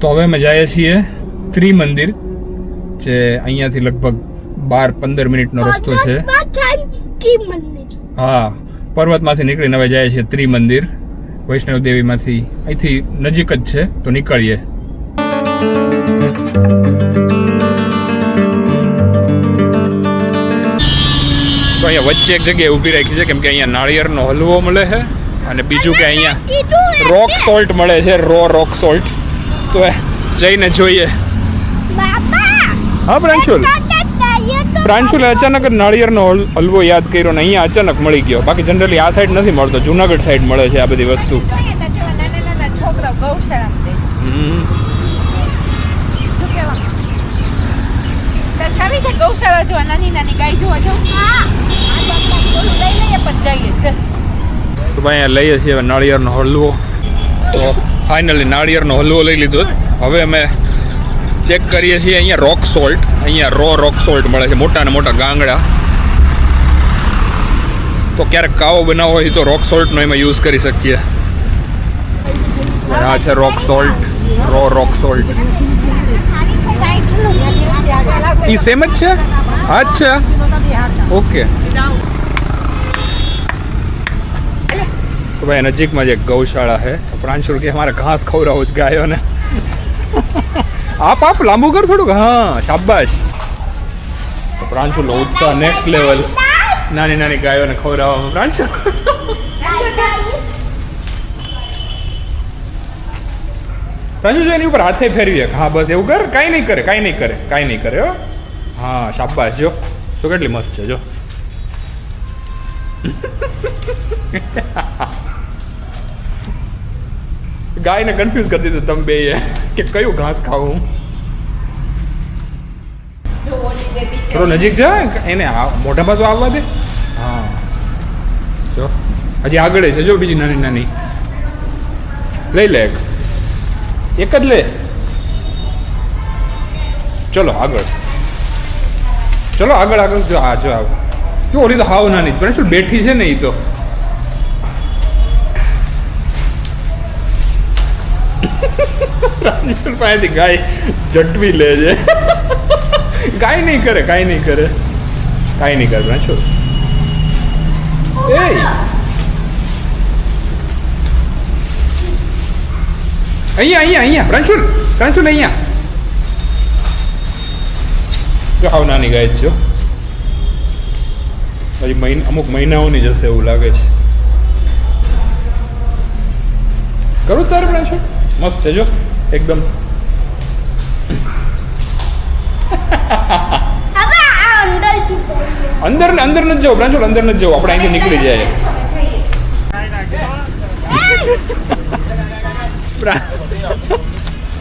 તો હવે અમે જઈએ છીએ ત્રિમંદિર, જે અહીંયાથી લગભગ 12-15 મિનિટનો રસ્તો છે. હા, પર્વતમાંથી નીકળીને હવે જાય છે ત્રિમંદિર. વૈષ્ણવ દેવીમાંથી અહીંથી નજીક જ છે, તો નીકળીએ. તો અહીંયા વચ્ચે એક જગ્યાએ ઊભી રાખી છે, કેમ કે અહીંયા નાળિયેરનો હલવો મળે છે અને બીજું કે અહીંયા રોક સોલ્ટ મળે છે, રોક સોલ્ટ. તો જઈને જોઈએ. હા પ્રાંશુલે અચાનક જ નાળિયેરનો હલવો યાદ કર્યો ને અહીંયા અચાનક મળી ગયો. બાકી જનરલી આ સાઈડ નથી મળતો, જુનાગઢ સાઈડ મળે છે આ બધી વસ્તુ. ગૌશાળા જોવા, નાની નાની ગાય જોવા જાવ. તો ભાઈ અહીંયા લઈએ છીએ હવે નાળિયેરનો હલવો. તો ફાઇનલી નાળિયેરનો હલવો લઈ લીધો. હવે અમે ચેક કરીએ છીએ અહીંયા રોક સોલ્ટ. અહીંયા રોક સોલ્ટ મળે છે, મોટા ને મોટા ગાંગડા. તો ક્યારેક કાવો બનાવવો હોય તો રોક સોલ્ટનો એમાં યુઝ કરી શકીએ. આ છે રોક સોલ્ટ, રોક સોલ્ટ. એ સેમ જ છે? અચ્છા, ઓકે. તો ભાઈ નજીકમાં જ એક ગૌશાળા છે. પ્રાંશુલ કે અમારે ઘાસ ખવડાવું જ ગાયોને. આપ લાંબુ કર થોડુંક. હા, શાબાશ. તો પ્રાંશુલનો ઉત્સાહ નેક્સ્ટ લેવલ. નાની નાની ગાયોને ખવડાવવામાં. પ્રાંશુલ પ્રાંશુલ એની ઉપર હાથે ફેરવીએ. હા બસ એવું કર. કાંઈ નહીં કરે હો. હા શાબાશ. જો તો કેટલી મસ્ત છે. જો ગાયને કન્ફ્યુઝ કરી દીધું તમે બે કે કયું ઘાસ ખાવું. થોડો નજીક જાય એને મોઢામાં તો આવવા દે. હા જો હજી આગળ છે. જો બીજી નાની નાની લઈ લે. એક જ લે. ચલો આગળ જો. હા જો આવ. જો ઓલી તો હાવ નાની પણ શું બેઠી છે ને. એ તો પ્રાંશુલ પાસેથી ગાય જટવી લે છે. કાંઈ નહીં કરે પ્રાંશુલ. અહીંયા પ્રાંશુલ અહીંયા. જો હાવ નાની ગાય છે. હજી અમુક મહિનાઓની જશે એવું લાગે છે. કરું તારે પ્રાંશુલ? મસ્ત છે જો એકદમ. અંદર નથી જવું પ્રાંશુલ, અંદર નથી જવું. આપણે અહીંથી નીકળી જાય.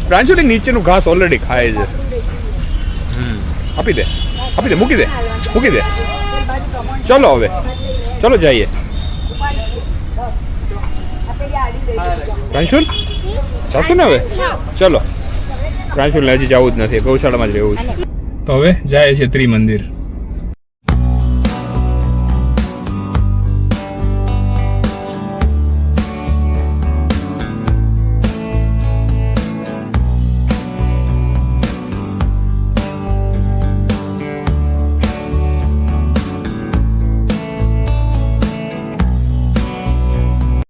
પ્રાંશુલ નીચેનું ઘાસ ઓલરેડી ખાય છે. આપી દે મૂકી દે. ચલો હવે ચલો જઈએ. પ્રાંશુલ ચાલશું ને હવે? ચલો. પ્રાંશુલને હજી જવું જ નથી, ગૌશાળામાં જ રહેવું છે. તો હવે જાય છે ત્રિમંદિર.